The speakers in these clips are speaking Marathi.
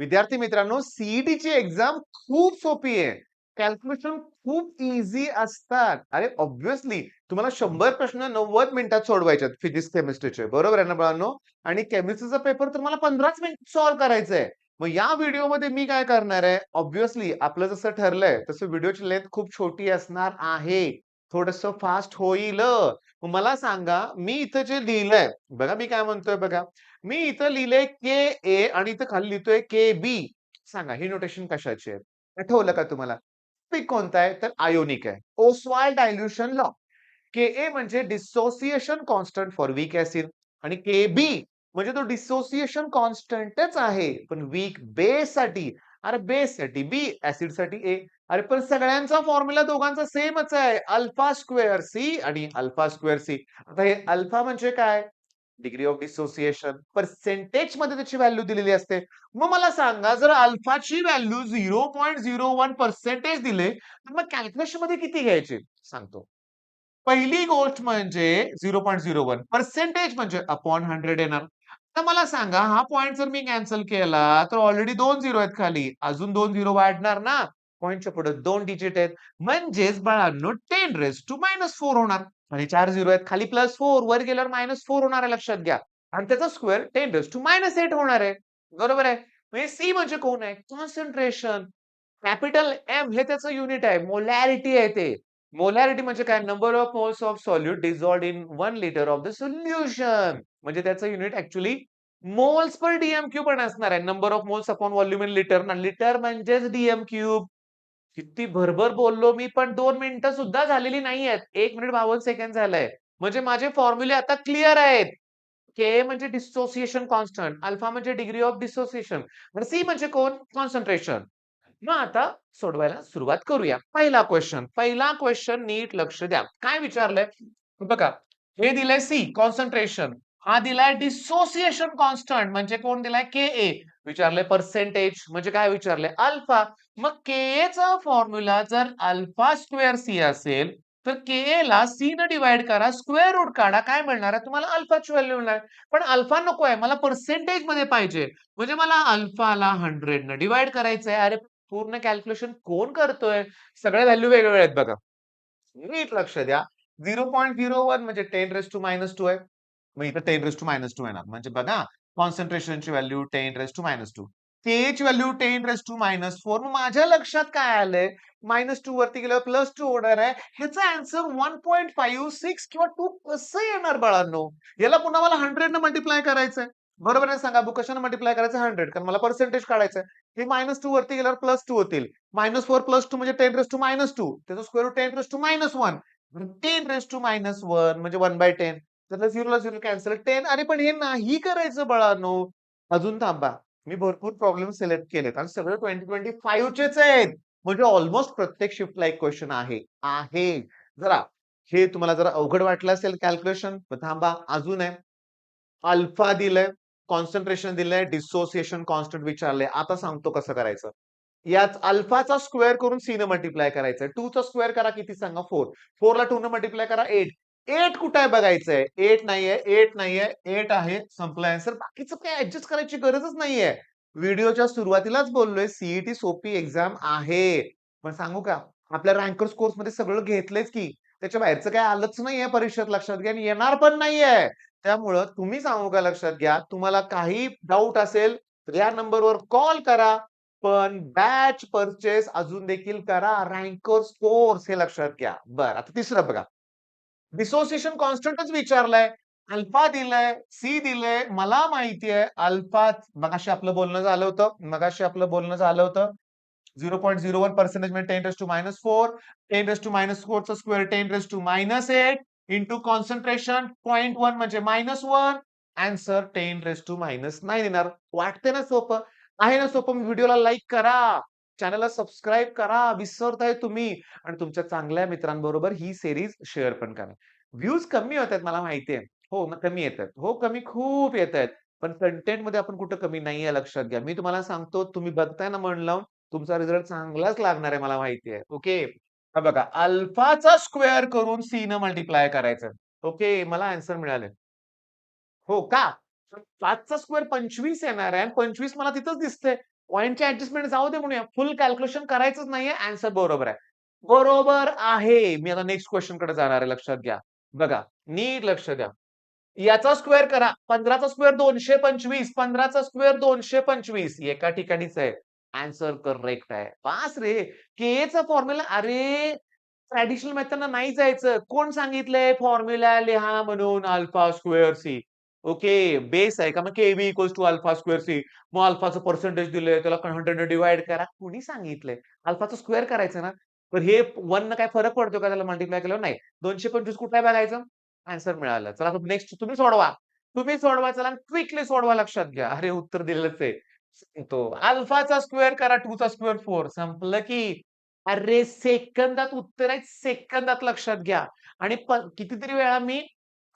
विद्यार्थी मित्रांनो, सीईटीची एक्झाम खूप सोपी आहे. कॅल्क्युलेशन खूप इझी असतात. अरे ऑब्व्हियसली तुम्हाला 100 प्रश्न 90 मिनिटात सोडवायचे आहेत फिजिक्स, केमिस्ट्रीचे. बरोबर आहे ना बाळांनो? आणि केमिस्ट्रीचा पेपर तर मला 15च मिनिटात सॉल्व्ह करायचा आहे. मग या व्हिडिओमध्ये मी काय करणार आहे? ऑब्व्हियसली आपलं जसं ठरलंय तसं व्हिडिओची लेंथ खूप छोटी असणार आहे. थोडंसं फास्ट होईल. मग मला सांगा, मी इथं जे लिहिलंय, बघा मी काय म्हणतोय बघा. मी इथं लिहिलंय के ए आणि इथं खाली लिहितोय के बी. सांगा ही नोटेशन कशाची आहे? आठवलं का तुम्हाला? टॉपिक कोणता आहे? तर आयोनिक आहे. Oswald dilution law. के म्हणजे dissociation constant for weak acid आणि के म्हणजे तो डिसोसिएशन कॉन्स्टंटच आहे, पण वीक बेस साठी. अरे बेस साठी बी, ऍसिड साठी ए. अरे पण सगळ्यांचा फॉर्म्युला दोघांचा सेमच आहे, अल्फा स्क्वेअर सी आणि अल्फा स्क्वेअर सी. आता हे अल्फा म्हणजे काय? डिग्री ऑफ डिसोसिएशन पर्सेंटेज मध्ये त्याची व्हॅल्यू दिलेली असते. मग मला सांगा, जर अल्फाची व्हॅल्यू 0.01% दिले, तर मग कॅल्क्युलेशन मध्ये किती घ्यायचे? सांगतो. पहिली गोष्ट म्हणजे 0.01 पर्सेंटेज म्हणजे अपॉन 100 येणार. आता मला सांगा, हा पॉइंट जर मी कॅन्सल केला तर ऑलरेडी 2 झिरो आहेत खाली, अजून 2 झिरो वाढणार ना. पॉइंटच्या पुढे 2 डिजिट आहेत, म्हणजेच बाळांनो 10⁻⁻⁴ होणार. आणि 4 झिरो आहेत खाली, +4 वर गेल्यावर -4 होणार आहे, लक्षात घ्या. आणि त्याचा स्क्वेअर 10⁻⁸ होणार आहे. बरोबर आहे. म्हणजे सी म्हणजे कोण आहे? कॉन्सन्ट्रेशन. कॅपिटल एम हे त्याचं युनिट आहे, मोलॅरिटी आहे ते. मोलॅरिटी म्हणजे काय? Number of moles of solute dissolved in 1 litre of the solution. म्हणजे त्याचं unit actually moles per DM cube पण असणार आहे. Number of moles upon volume in litre ना. लिटर म्हणजेच डीएम क्यूब. किती भरभर बोललो मी, पण 2 मिनिटं सुद्धा झालेली नाहीयेत. 1 मिनिट 52 सेकंड झालंय. म्हणजे माझे फॉर्म्युले आता क्लिअर आहेत. के म्हणजे डिसोसिएशन कॉन्स्टंट, अल्फा म्हणजे डिग्री ऑफ डिसोसिएशन, सी म्हणजे कोण? कॉन्सन्ट्रेशन. मग आता सोडवायला सुरुवात करूया. पहिला क्वेश्चन नीट लक्ष द्या. काय विचारलंय? बघा, हे दिलंय सी कॉन्सन्ट्रेशन, हा दिलाय डिसोसिएशन कॉन्स्टंट म्हणजे कोण दिलाय? के विचारलंय पर्सेंटेज म्हणजे काय विचारलंय? अल्फा. मग के चा फॉर्म्युला जर अल्फा स्क्वेअर सी असेल, तर के ला सी न डिवाइड करा, स्क्वेअर रूट काढा, काय मिळणार आहे तुम्हाला? अल्फाची व्हॅल्यू मिळणार. पण अल्फा नको आहे, मला पर्सेंटेज मध्ये पाहिजे. म्हणजे मला अल्फाला 100 न डिवाइड करायचंय. अरे पूर्ण कॅल्क्युलेशन कोण करतोय? सगळ्या व्हॅल्यू वेगवेगळ्या आहेत बघा. नीट लक्ष द्या. 0.01 म्हणजे 10⁻² आहे. मग इथं 10⁻² येणार. म्हणजे बघा, कॉन्सन्ट्रेशनची व्हॅल्यू 10⁻². के ची व्हॅल्यू 10⁻⁴. मग माझ्या लक्षात काय आलंय? -2 वरती गेल्यावर +2 होणार आहे. ह्याचा आन्सर 1.56 किंवा 2 कसं येणार बाळांनो? याला पुन्हा मला 100 न मल्टिप्लाय करायचंय. बरोबर आहे, सांगा बघू कशाने मल्टिप्लाय करायचं? 100, कारण मला पर्सेंटेज काढायचंय. हे -2 वरती गेल्यावर +2 होतील. -4 +2 म्हणजे 10⁻². त्याचा स्क्वेअर रूट 10⁻1. 10⁻1 म्हणजे 1/10. त्यातलं 0 ला 0 कॅन्सल. 10. अरे पण हे नाही करायचं बाळांनो. अजून थांबा. मी भरपूर प्रॉब्लेम सिलेक्ट केलेत आणि सगळे 2025 चेच आहेत. म्हणजे ऑलमोस्ट प्रत्येक शिफ्टला एक क्वेश्चन आहे. जरा हे तुम्हाला जरा अवघड वाटलं असेल कॅल्क्युलेशन, तर थांबा, अजून आहे. अल्फा दिलंय, कॉन्सन्ट्रेशन दिलंय, डिसोसिएशन कॉन्स्टंट विचारलंय. आता सांगतो कसं करायचं. यात अल्फाचा स्क्वेअर करून सी ने मल्टिप्लाय करायचंय. 2 चा स्क्वेअर करा, किती सांगा? 4. 4 ला 2 ने मल्टिप्लाय करा, 8. 8 कुठे आहे बघायचंय. 8 नाहीये, 8 नाहीये, 8 आहे. संपला आन्सर. बाकीचं काही ऍडजस्ट करायची गरजच नाहीये. व्हिडिओच्या सुरुवातीलाच बोललोय, सीईटी सोपी एक्झाम आहे. पण सांगू का? आपल्या रँकर्स कोर्समध्ये सगळं घेतलंयच की. त्याच्या बाहेरचं काही आलंच नाहीये परीक्षेत, लक्षात घ्या, आणि येणार पण नाहीये. त्यामुळं तुम्ही सांगू का, लक्षात घ्या, तुम्हाला काही डाऊट असेल तर या नंबरवर कॉल करा. पण बॅच परचेस अजून देखील करा. रँकर्स कोर्स हे लक्षात घ्या. बरं, आता तिसरं बघा. डिसोसिएशन कॉन्स्टंटच विचारलाय. अल्फा दिलाय, सी दिलंय. मला माहिती आहे अल्फा, मगाशी आपलं बोलणं झालं होतं. 0.01% म्हणजे 10⁻⁴. 10⁻⁴ चा स्क्वेअर 10⁻⁻8 इंटू कॉन्सन्ट्रेशन 0.1 म्हणजे -1. आन्सर 10⁻⁹ येणार. वाटते ना सोपं? आहे ना सोपं? व्हिडिओला लाईक करा. चॅनलला सबस्क्राईब करा. विसरताय तुम्ही. आणि तुमच्या चांगल्या मित्रांबरोबर ही सीरीज शेअर पण करा. व्ह्यूज कमी होत आहेत मला माहिती आहे. हो, कमी येतात. हो, कमी खूप येतायत. पण कंटेंटमध्ये आपण कुठं कमी नाहीये, लक्षात घ्या. मी तुम्हाला सांगतो, तुम्ही बघताय ना मन लावून, तुमचा रिझल्ट चांगलाच लागणार आहे, मला माहिती आहे. ओके. हा बघा, अल्फाचा स्क्वेअर करून सी न मल्टिप्लाय करायचं. ओके, मला आन्सर मिळाले. हो का? 5 चा स्क्वेअर 25 येणार आहे आणि 25 मला तिथंच दिसतंय. पॉइंटची ॲडजस्टमेंट जाऊ दे म्हणूया. फुल कॅल्क्युलेशन करायचंच नाहीये. ॲन्सर बरोबर आहे. बरोबर आहे. मी आता नेक्स्ट क्वेशनकडे जाणार आहे. लक्षात घ्या. बघा, नीट लक्ष द्या. याचा स्क्वेअर करा. 15चा स्क्वेअर 225. 15चा स्क्वेअर 225. एका ठिकाणीच आहे. ॲन्सर करेक्ट आहे. बास रे. केचा फॉर्म्युला अरे ट्रॅडिशनल मेथडनं नाही जायचं. कोण सांगितलंय फॉर्म्युला लिहा म्हणून alpha square C. Okay. Base आहे का? मग KB equals to alpha square C. मग अल्फाचं पर्सेंटेज दिलंय, त्याला 100 ने डिव्हाईड करा. कुणी सांगितलंय? अल्फाचं स्क्वेअर करायचं ना. तर हे 1 न काय फरक पडतो का त्याला मल्टिप्लाय केल्यावर? नाही. 225 कुठे आहे बघायचं? आन्सर मिळालं. चला नेक्स्ट तुम्ही सोडवा. तुम्ही सोडवा चला क्विकली सोडवा लक्षात घ्या. अरे उत्तर दिलेलंच आहे. सांगतो. अल्फाचा स्क्वेअर करा 2 चा स्क्वेअर 4 संपलं की. अरे सेकंदात उत्तर आहेत. सेकंदात लक्षात घ्या. आणि कितीतरी वेळा मी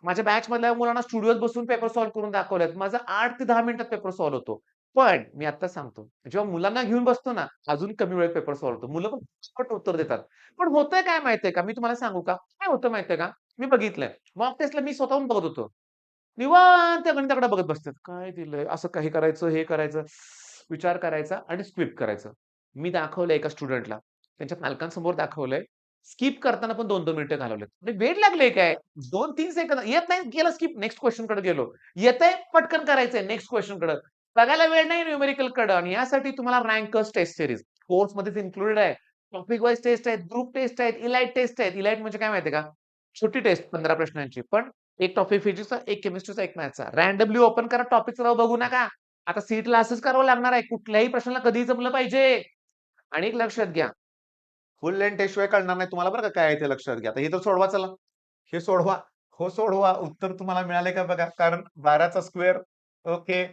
माझ्या बॅचमधल्या मुलांना स्टुडिओत बसून पेपर सॉल्व्ह करून दाखवलेत. माझा 8 ते 10 मिनिटात पेपर सॉल्व्ह होतो. पण मी आता सांगतो, जेव्हा मुलांना घेऊन बसतो ना, अजून कमी वेळेत पेपर सॉल्व्ह होतो. मुलं पण पटपट उत्तर देतात. पण होतंय काय माहितीये का? मी तुम्हाला सांगू का? काय होतं माहितीये का? मी बघितलंय. मॉक टेस्टला मी स्वतःहून बघत होतो. निवांत गणिताकडे बघत बसतात. काय दिलंय? असं काही करायचं, हे करायचं, विचार करायचा आणि स्किप करायचं. मी दाखवलंय एका स्टुडंटला. त्यांच्या पालकांसमोर दाखवलंय. स्किप करताना पण 2-2 मिनिटं घालवलेत. म्हणजे वेड लागले काय? 2-3 सेकंद येत नाही केलं स्किप नेक्स्ट क्वेशनकडे गेलो. येतंय पटकन करायचंय नेक्स्ट क्वेशनकडे. बघायला वेळ नाही न्यूमेरिकलकडे आणि यासाठी तुम्हाला रँकर्स टेस्ट सीरीज कोर्समध्येच इन्क्लुडेड आहे. टॉपिक वाईज टेस्ट आहेत, ग्रुप टेस्ट आहेत, इलाइट टेस्ट आहेत. इलाइट म्हणजे काय माहितीये का? छोटी टेस्ट 15 प्रश्नांची. पण एक टॉपिक फिजिक्सचा, एक केमिस्ट्रीचा, एक मॅथ्सचा. रँडमली ओपन करा टॉपिकचं नाव बघू नका. आता सीईटीला असंच करावं लागणार आहे. कुठल्याही प्रश्नाला कधीही जमलं पाहिजे. आणि एक लक्षात घ्या. फुल लेंथ टेस्टशिवाय कळणार नाही तुम्हाला बरं का काय आहे ते लक्षात घ्या. आता हे तर सोडवा चला. हे सोडवा. हो सोडवा. उत्तर तुम्हाला मिळाले का बघा. कारण 12चा स्क्वेअर ओके.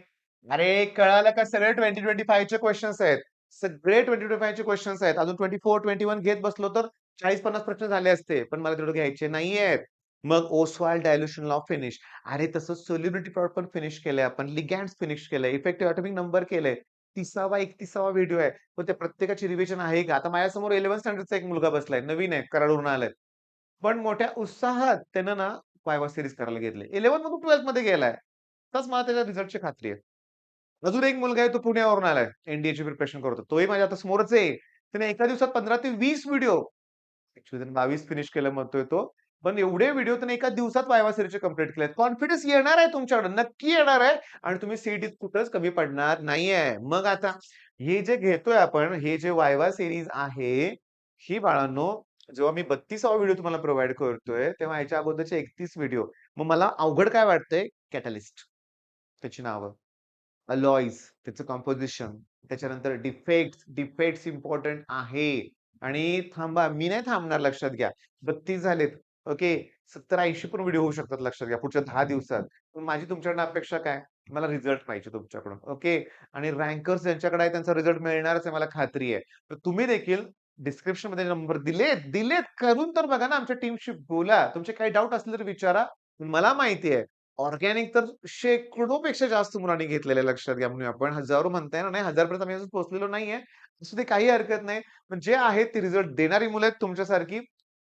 अरे कळालं का सगळे 2025 चे क्वेशन्स आहेत. सगळे 2025 चे क्वेशन्स आहेत. अजून 24, 21 घेत बसलो तर 40-50 प्रश्न झाले असते. पण मला तेवढे घ्यायचे नाहीयेत. मग ओसवाल्ड डायल्युशन लॉ फिनिश. अरे तसंच सोल्युबिलिटी प्लॉट पण फिनिश केलंय आपण. लिगँड्स फिनिश केलंय. इफेक्टिव्ह एटॉमिक नंबर केलंय. 30वा 31वा व्हिडिओ आहे. पण त्या प्रत्येकाची रिव्हिजन आहे का? आता माझ्यासमोर 11th स्टँडर्डचा एक मुलगा बसलाय. नवीन आहे. कराडवरून आलाय. पण मोठ्या उत्साहात त्यानं ना वायवा सीरीज करायला घेतली. 11th मधून 12th मध्ये गेलाय. तरच मला त्याच्या रिझल्टची खात्री आहे. अजून एक मुलगा आहे तो पुण्यावरून आलाय. एनडीएची प्रिपरेशन करतो. तोही माझ्या आता समोरच आहे. त्याने एका दिवसात 15 ते 20 व्हिडिओ ॲक्चुअली त्याने 22 फिनिश केलं म्हणतोय तो. पण एवढे व्हिडिओ त्याने एका दिवसात वायवा सीरीजचे कंप्लीट केलेत. कॉन्फिडन्स येणार आहे तुमच्याकडे. नक्की येणार आहे आणि तुम्ही सीईटीत कुठेच कमी पडणार नाहीये. मग आता हे जे घेतोय आपण, हे जे वायवा सीरीज आहे, ही बाळांनो जेव्हा मी 32वा व्हिडिओ तुम्हाला प्रोव्हाईड करतोय, तेव्हा ह्याच्या अगोदरचे 31 व्हिडिओ. मग मला अवघड काय वाटतंय? कॅटलिस्ट त्याची नावं. अलॉयज, त्याचं कंपोझिशन, त्याच्यानंतर डिफेक्ट्स, डिफेक्ट्स इम्पोर्टंट आहे. आणि थांबा, मी नाही थांबणार लक्षात घ्या. 32 झालेत. ओके. 70-80 पण व्हिडिओ होऊ शकतात लक्षात घ्या पुढच्या 10 दिवसात. पण माझी तुमच्याकडनं अपेक्षा काय? मला रिझल्ट पाहिजे तुमच्याकडून. ओके. आणि रँकर्स ज्यांच्याकडे आहे त्यांचा रिझल्ट मिळणारच आहे मला खात्री आहे. तर तुम्ही देखील डिस्क्रिप्शनमध्ये नंबर दिलेत, दिलेत. करून तर बघा ना आमच्या टीमशी बोला. तुमचे काही डाउट असले तर विचारा. मला माहिती आहे ऑर्गॅनिक तर शेकडोपेक्षा जास्त मुलांनी घेतलेलं आहे लक्षात घ्या. म्हणून आपण हजारो म्हणताय ना, नाही 1000 पर्यंत आम्ही अजून पोहोचलेलो नाहीये. असू दे काही हरकत नाही. पण जे आहेत ती रिझल्ट देणारी मुलं आहेत तुमच्यासारखी.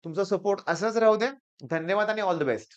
तुमचा सपोर्ट असाच राहू द्या. धन्यवाद आणि ऑल द बेस्ट.